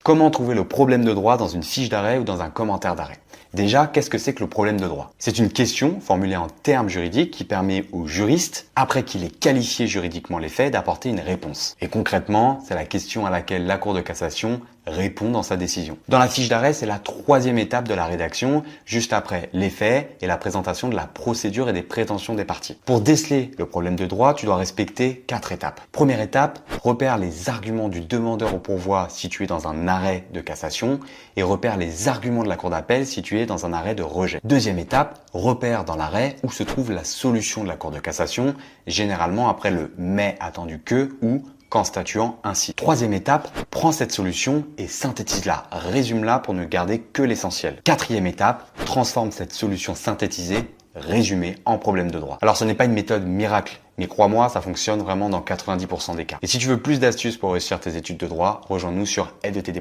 Comment trouver le problème de droit dans une fiche d'arrêt ou dans un commentaire d'arrêt? Déjà, qu'est-ce que c'est que le problème de droit? C'est une question formulée en termes juridiques qui permet au juriste, après qu'il ait qualifié juridiquement les faits, d'apporter une réponse. Et concrètement, c'est la question à laquelle la Cour de cassation répond dans sa décision. Dans la fiche d'arrêt, c'est la troisième étape de la rédaction, juste après les faits et la présentation de la procédure et des prétentions des parties. Pour déceler le problème de droit, tu dois respecter 4 étapes. Première étape, repère les arguments du demandeur au pourvoi situé dans un arrêt de cassation et repère les arguments de la Cour d'appel situés dans un arrêt de rejet. Deuxième étape, repère dans l'arrêt où se trouve la solution de la Cour de cassation, généralement après le « mais attendu que » ou qu'en statuant ainsi. Troisième étape, prends cette solution et synthétise-la, résume-la pour ne garder que l'essentiel. Quatrième étape, transforme cette solution synthétisée, résumée en problème de droit. Alors ce n'est pas une méthode miracle, mais crois-moi, ça fonctionne vraiment dans 90% des cas. Et si tu veux plus d'astuces pour réussir tes études de droit, rejoins-nous sur aide-td.fr.